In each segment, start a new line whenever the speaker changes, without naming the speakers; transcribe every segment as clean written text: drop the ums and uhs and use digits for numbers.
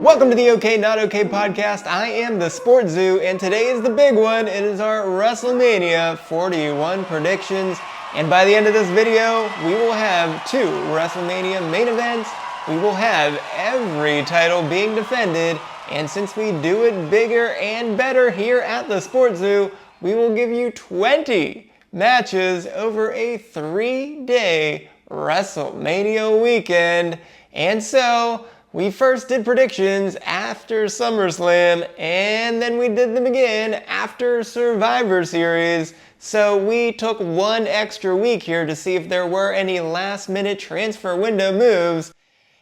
Welcome to the OK Not OK podcast. I am the SportsZu, and today is the big one. It is our WrestleMania 41 predictions. And by the end of this video, we will have 2 WrestleMania main events. We will have every title being defended. And since we do it bigger and better here at the SportsZu, we will give you 20 matches over a 3-day WrestleMania weekend. And so, we first did predictions after SummerSlam, and then we did them again after Survivor Series. So we took 1 extra week here to see if there were any last-minute transfer window moves.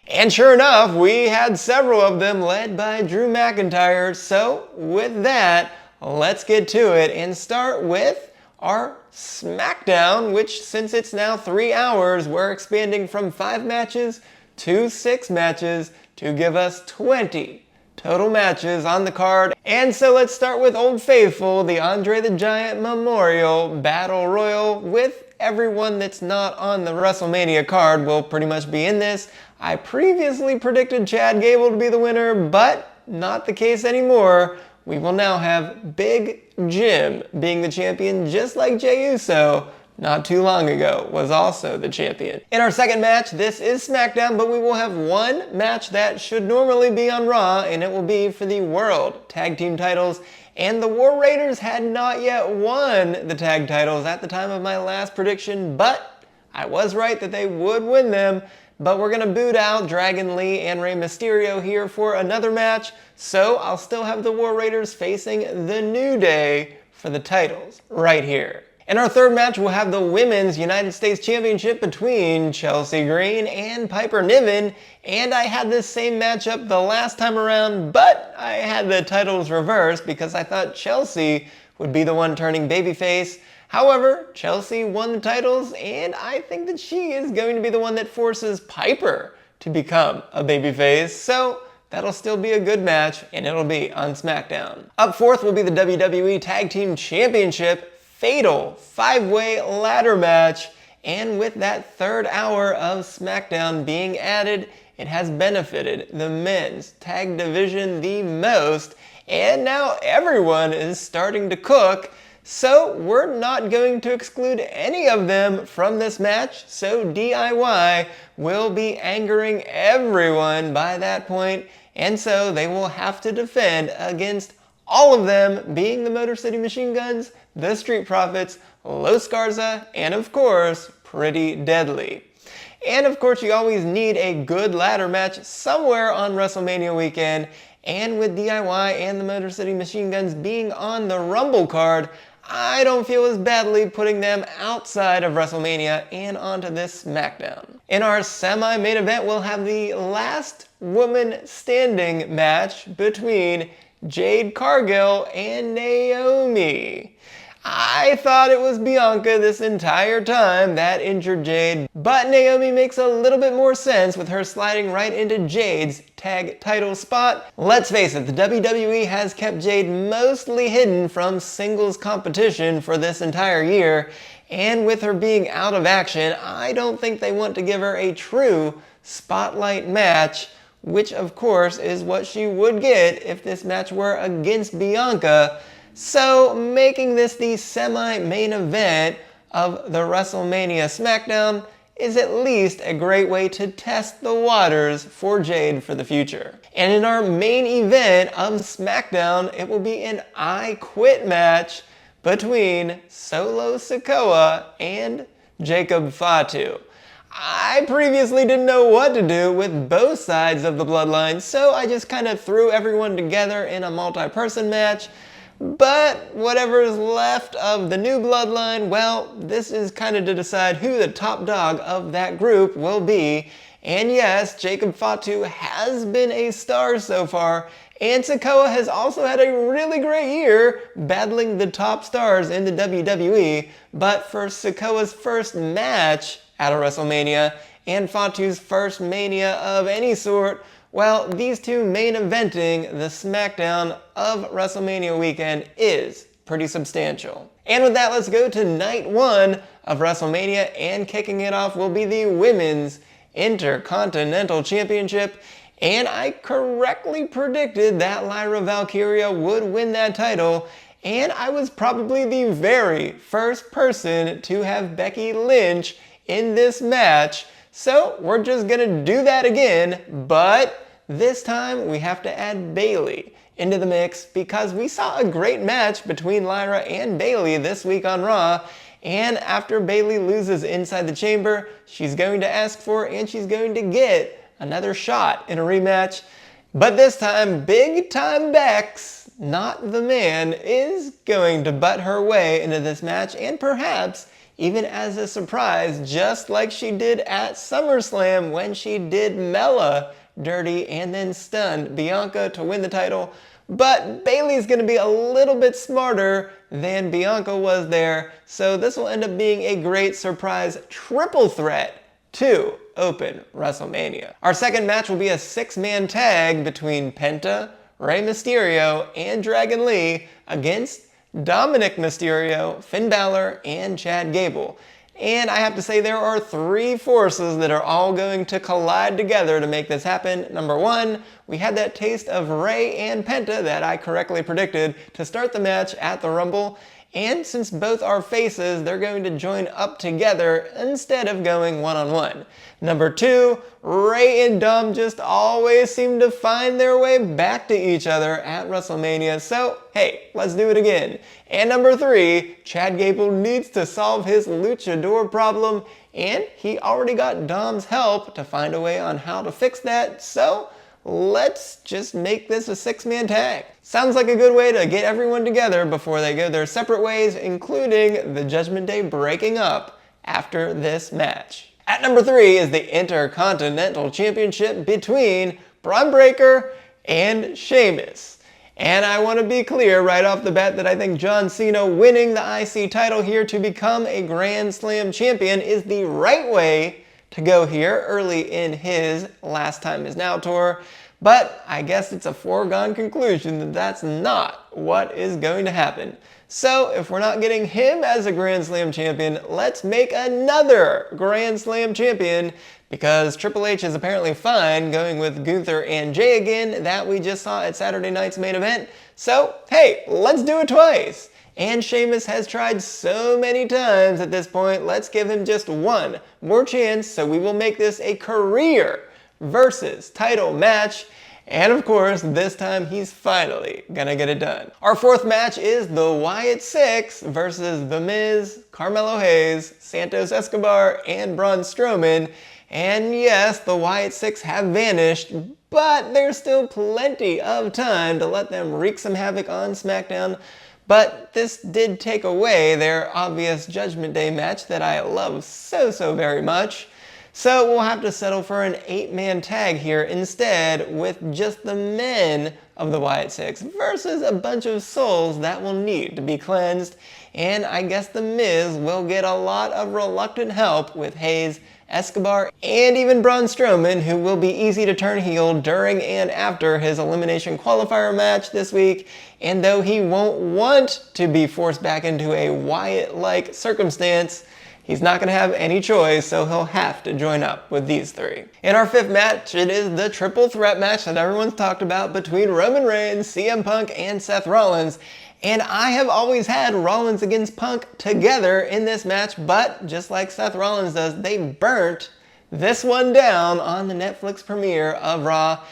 And sure enough, we had several of them led by Drew McIntyre. So with that, let's get to it and start with our SmackDown, which since it's now 3 hours, we're expanding from 5 matches to 6 matches to give us 20 total matches on the card. And so let's start with Old Faithful, the Andre the Giant Memorial Battle Royal, with everyone that's not on the WrestleMania card will pretty much be in this. I previously predicted Chad Gable to be the winner, but not the case anymore. We will now have Big Jim being the champion, just like Jey Uso not too long ago was also the champion. In our second match, this is SmackDown, but we will have 1 match that should normally be on Raw, and it will be for the World Tag Team titles. And the War Raiders had not yet won the tag titles at the time of my last prediction, but I was right that they would win them. But we're going to boot out Dragon Lee and Rey Mysterio here for another match, so I'll still have the War Raiders facing the New Day for the titles right here. In our third match, we'll have the Women's United States Championship between Chelsea Green and Piper Niven. And I had this same matchup the last time around, but I had the titles reversed because I thought Chelsea would be the one turning babyface. However, Chelsea won the titles, and I think that she is going to be the one that forces Piper to become a babyface. So that'll still be a good match, and it'll be on SmackDown. Up fourth will be the WWE Tag Team Championship Fatal 5-way ladder match, and with that 3rd hour of SmackDown being added, it has benefited the men's tag division the most, and now everyone is starting to cook, so we're not going to exclude any of them from this match, so DIY will be angering everyone by that point, and so they will have to defend against all of them, being the Motor City Machine Guns, the Street Profits, Los Garza, and of course, Pretty Deadly. And of course, you always need a good ladder match somewhere on WrestleMania weekend, and with DIY and the Motor City Machine Guns being on the Rumble card, I don't feel as badly putting them outside of WrestleMania and onto this SmackDown. In our semi-main event, we'll have the last woman standing match between Jade Cargill and Naomi. I thought it was Bianca this entire time that injured Jade, but Naomi makes a little bit more sense with her sliding right into Jade's tag title spot. Let's face it, the WWE has kept Jade mostly hidden from singles competition for this entire year, and with her being out of action, I don't think they want to give her a true spotlight match, which of course is what she would get if this match were against Bianca. So making this the semi-main event of the WrestleMania SmackDown is at least a great way to test the waters for Jade for the future. And in our main event of SmackDown, it will be an I Quit match between Solo Sikoa and Jacob Fatu. I previously didn't know what to do with both sides of the bloodline, so I just kind of threw everyone together in a multi-person match. But whatever is left of the new bloodline, well, this is kind of to decide who the top dog of that group will be. And yes, Jacob Fatu has been a star so far, and Sikoa has also had a really great year battling the top stars in the WWE. But for Sikoa's first match at a WrestleMania and Fatu's first Mania of any sort, well, these two main eventing the SmackDown of WrestleMania weekend is pretty substantial. And with that, let's go to night 1 of WrestleMania, and kicking it off will be the Women's Intercontinental Championship. and I correctly predicted that Lyra Valkyria would win that title, and I was probably the very first person to have Becky Lynch in this match. So we're just gonna do that again, but this time we have to add Bayley into the mix because we saw a great match between Lyra and Bayley this week on Raw. And after Bayley loses Inside the Chamber, she's going to ask for and she's going to get another shot in a rematch. But this time, big time Bex, not the man, is going to butt her way into this match, and perhaps even as a surprise, just like she did at SummerSlam when she did Mella dirty and then stunned Bianca to win the title. But Bayley's going to be a little bit smarter than Bianca was there, so this will end up being a great surprise triple threat to open WrestleMania. Our second match will be a six-man tag between Penta, Rey Mysterio, and Dragon Lee against Dominic Mysterio, Finn Balor, and Chad Gable. And I have to say there are three forces that are all going to collide together to make this happen. Number one, we had that taste of Rey and Penta that I correctly predicted to start the match at the Rumble. And since both are faces, they're going to join up together instead of going one-on-one. Number two, Rey and Dom just always seem to find their way back to each other at WrestleMania, so hey, let's do it again. And number three, Chad Gable needs to solve his luchador problem, and he already got Dom's help to find a way on how to fix that, so let's just make this a six-man tag. Sounds like a good way to get everyone together before they go their separate ways, including the Judgment Day breaking up after this match. At number three is the Intercontinental Championship between Braun Breaker and Sheamus. And I want to be clear right off the bat that I think John Cena winning the IC title here to become a Grand Slam champion is the right way to go here early in his Last Time Is Now tour. But I guess it's a foregone conclusion that that's not what is going to happen. So if we're not getting him as a Grand Slam champion, let's make another Grand Slam champion, because Triple H is apparently fine going with Gunther and Jay again that we just saw at Saturday night's main event. So hey, let's do it twice. And Sheamus has tried so many times at this point, let's give him just one more chance, so we will make this a career versus title match. And of course, this time he's finally gonna get it done. Our fourth match is the Wyatt Six versus The Miz, Carmelo Hayes, Santos Escobar, and Braun Strowman. And yes, the Wyatt Six have vanished, but there's still plenty of time to let them wreak some havoc on SmackDown. But this did take away their obvious Judgment Day match that I love so very much. So we'll have to settle for an 8-man tag here instead, with just the men of the Wyatt Six versus a bunch of souls that will need to be cleansed. And I guess The Miz will get a lot of reluctant help with Hayes, Escobar, and even Braun Strowman, who will be easy to turn heel during and after his elimination qualifier match this week. And though he won't want to be forced back into a Wyatt-like circumstance, he's not going to have any choice, so he'll have to join up with these three. In our fifth match, it is the triple threat match that everyone's talked about between Roman Reigns, CM Punk, and Seth Rollins. And I have always had Rollins against Punk together in this match, but just like Seth Rollins does, they burnt this one down on the Netflix premiere of Raw.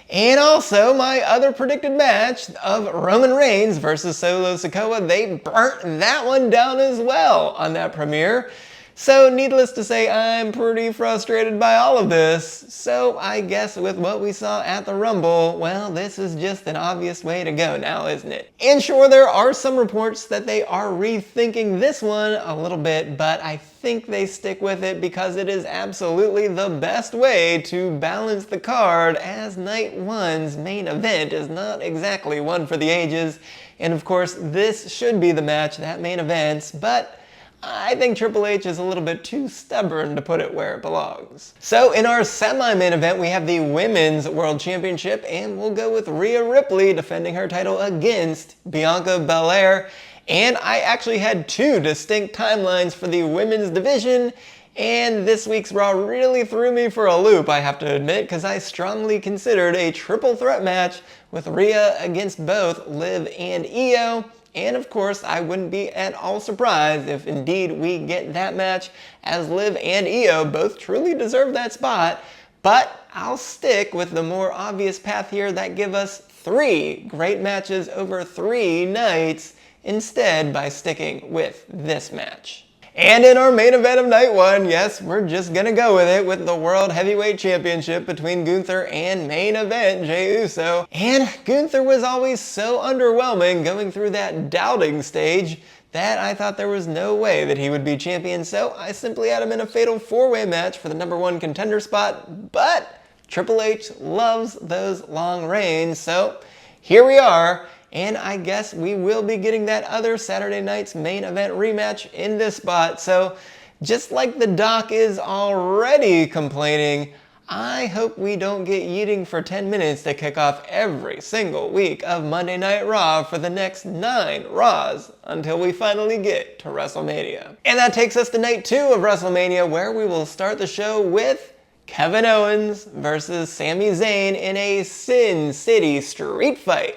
And also, my other predicted match of Roman Reigns versus Solo Sikoa, they burnt that one down as well on that premiere. So needless to say, I'm pretty frustrated by all of this. So I guess with what we saw at the Rumble, well, this is just an obvious way to go now, isn't it? And sure, there are some reports that they are rethinking this one a little bit, but I think they stick with it because it is absolutely the best way to balance the card, as night one's main event is not exactly one for the ages. And of course, this should be the match that main events, but I think Triple H is a little bit too stubborn to put it where it belongs. So in our semi-main event, we have the Women's World Championship, and we'll go with Rhea Ripley defending her title against Bianca Belair. And I actually had two distinct timelines for the women's division, And this week's Raw really threw me for a loop, I have to admit, because I strongly considered a triple threat match with Rhea against both Liv and Io. And of course, I wouldn't be at all surprised if indeed we get that match, as Liv and Io both truly deserve that spot. But I'll stick with the more obvious path here that give us 3 great matches over 3 nights instead by sticking with this match. And in our main event of night 1, yes, we're just gonna go with it, with the World Heavyweight Championship between Gunther and main event Jey Uso. And Gunther was always so underwhelming going through that doubting stage that I thought there was no way that he would be champion, so I simply had him in a fatal 4-way match for the #1 contender spot. But Triple H loves those long reigns, so here we are. And I guess we will be getting that other Saturday night's main event rematch in this spot. So just like the doc is already complaining, I hope we don't get yeeting for 10 minutes to kick off every single week of Monday Night Raw for the next 9 Raws until we finally get to WrestleMania. And that takes us to night 2 of WrestleMania, where we will start the show with Kevin Owens versus Sami Zayn in a Sin City street fight.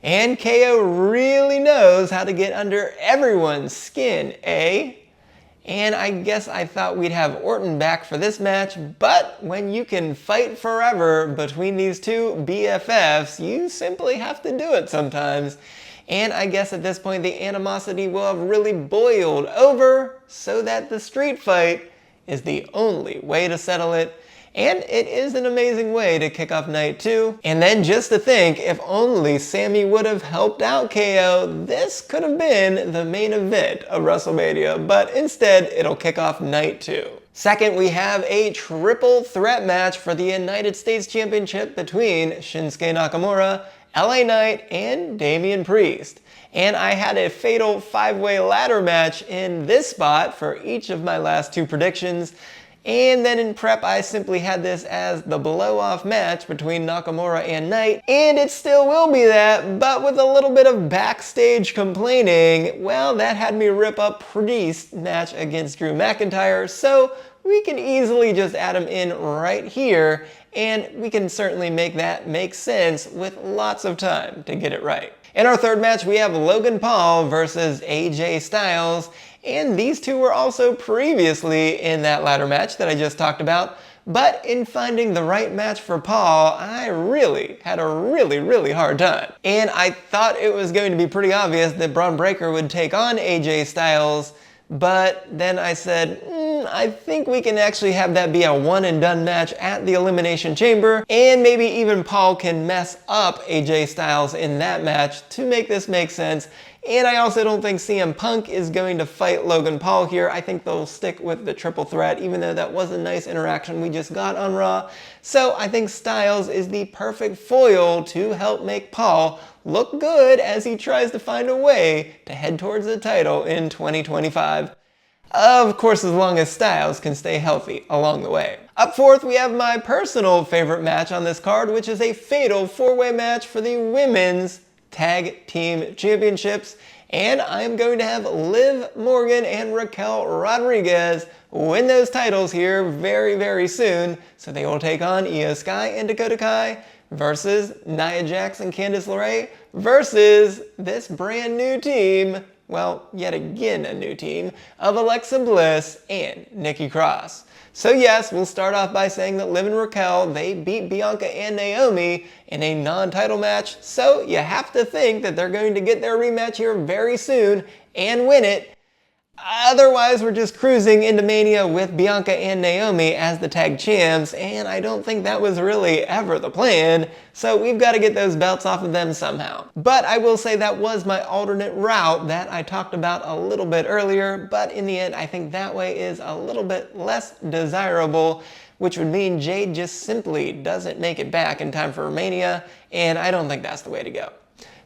And KO really knows how to get under everyone's skin, eh? And I guess I thought we'd have Orton back for this match, but when you can fight forever between these two BFFs, you simply have to do it sometimes. And I guess at this point the animosity will have really boiled over, so that the street fight is the only way to settle it. And it is an amazing way to kick off night 2. And then just to think, if only Sami would have helped out KO, this could have been the main event of WrestleMania, but instead it'll kick off night 2. Second, we have a triple threat match for the United States Championship between Shinsuke Nakamura, LA Knight, and Damian Priest. And I had a fatal 5-way ladder match in this spot for each of my last 2 predictions. And then in prep, I simply had this as the blow-off match between Nakamura and Knight, and it still will be that, but with a little bit of backstage complaining. Well, that had me rip up Priest's match against Drew McIntyre, so we can easily just add him in right here, and we can certainly make that make sense with lots of time to get it right. In our third match, we have Logan Paul versus AJ Styles. And these two were also previously in that ladder match that I just talked about. But in finding the right match for Paul, I really had a really hard time. And I thought it was going to be pretty obvious that Braun Breaker would take on AJ Styles. But then I said, I think we can actually have that be a one and done match at the Elimination Chamber. And maybe even Paul can mess up AJ Styles in that match to make this make sense. And I also don't think CM Punk is going to fight Logan Paul here. I think they'll stick with the triple threat, even though that was a nice interaction we just got on Raw. So I think Styles is the perfect foil to help make Paul look good as he tries to find a way to head towards the title in 2025. Of course, as long as Styles can stay healthy along the way. Up fourth, we have my personal favorite match on this card, which is a fatal 4-way match for the Women's Tag Team Championships, and I'm going to have Liv Morgan and Raquel Rodriguez win those titles here very soon, so they will take on Io Sky and Dakota Kai versus Nia Jax and Candice LeRae versus this brand new team, well, yet again a new team, of Alexa Bliss and Nikki Cross. So yes, we'll start off by saying that Liv and Raquel, they beat Bianca and Naomi in a non-title match, so you have to think that they're going to get their rematch here very soon and win it. Otherwise, we're just cruising into Mania with Bianca and Naomi as the tag champs, and I don't think that was really ever the plan, so we've got to get those belts off of them somehow. But I will say that was my alternate route that I talked about a little bit earlier, but in the end, I think that way is a little bit less desirable, which would mean Jade just simply doesn't make it back in time for Mania, and I don't think that's the way to go.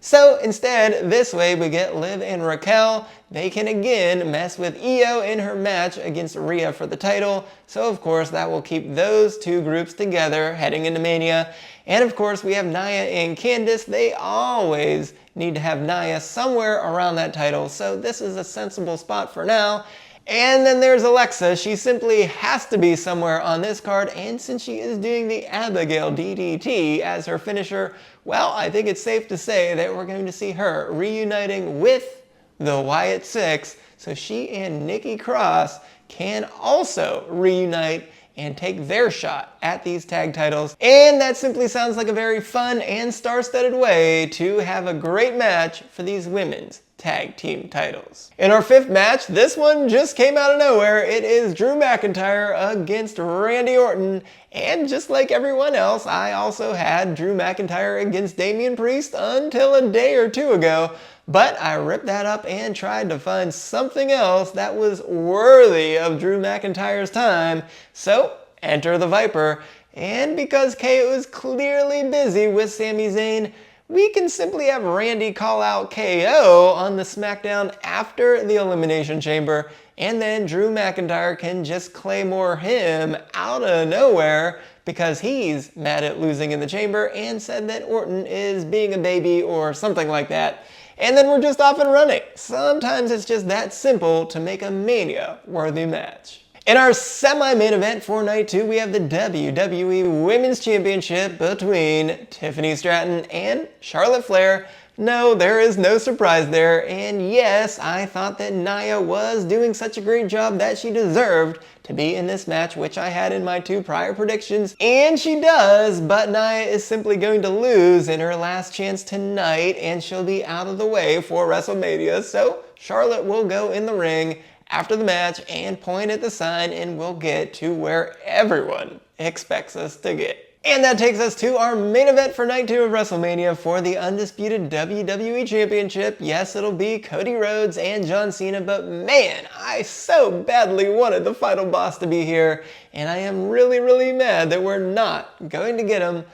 So instead, this way we get Liv and Raquel. They can again mess with Io in her match against Rhea for the title. So of course that will keep those two groups together heading into Mania. And of course we have Nia and Candice. They always need to have Nia somewhere around that title. So this is a sensible spot for now. And then there's Alexa. She simply has to be somewhere on this card, and since she is doing the Abigail DDT as her finisher, well, I think it's safe to say that we're going to see her reuniting with the Wyatt Six, so she and Nikki Cross can also reunite and take their shot at these tag titles. And that simply sounds like a very fun and star-studded way to have a great match for these women's tag team titles. In our fifth match, this one just came out of nowhere. It is Drew McIntyre against Randy Orton. And just like everyone else, I also had Drew McIntyre against Damian Priest until a day or two ago. But I ripped that up and tried to find something else that was worthy of Drew McIntyre's time. So, enter the Viper. And because KO is clearly busy with Sami Zayn, we can simply have Randy call out KO on the SmackDown after the Elimination Chamber, and then Drew McIntyre can just claymore him out of nowhere because he's mad at losing in the Chamber and said that Orton is being a baby or something like that. And then we're just off and running. Sometimes it's just that simple to make a Mania-worthy match. In our semi-main event for night 2, we have the WWE Women's Championship between Tiffany Stratton and Charlotte Flair. No, there is no surprise there, and yes, I thought that Nia was doing such a great job that she deserved to be in this match, which I had in my 2 prior predictions, and she does, but Nia is simply going to lose in her last chance tonight, and she'll be out of the way for WrestleMania, so Charlotte will go in the ring after the match and point at the sign, and we'll get to where everyone expects us to get. And that takes us to our main event for night 2 of WrestleMania for the undisputed WWE Championship. Yes, it'll be Cody Rhodes and John Cena, but man, I so badly wanted the final boss to be here, and I am really, really mad that we're not going to get him.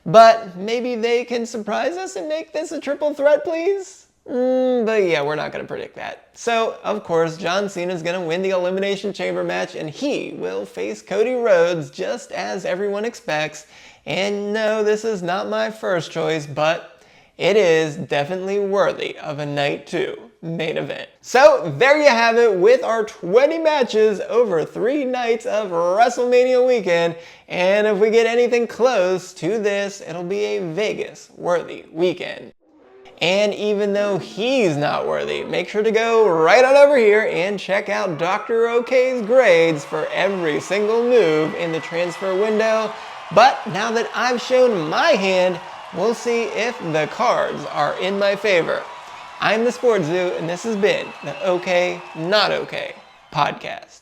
But maybe they can surprise us and make this a triple threat, please? But yeah, we're not going to predict that. So, of course, John Cena's going to win the Elimination Chamber match, and he will face Cody Rhodes just as everyone expects. And no, this is not my first choice, but it is definitely worthy of a night 2 main event. So, there you have it with our 20 matches over 3 nights of WrestleMania weekend. And if we get anything close to this, it'll be a Vegas-worthy weekend. And even though he's not worthy, make sure to go right on over here and check out Dr. OK's grades for every single move in the transfer window. But now that I've shown my hand, we'll see if the cards are in my favor. I'm the SportsZu, and this has been the OK Not OK podcast.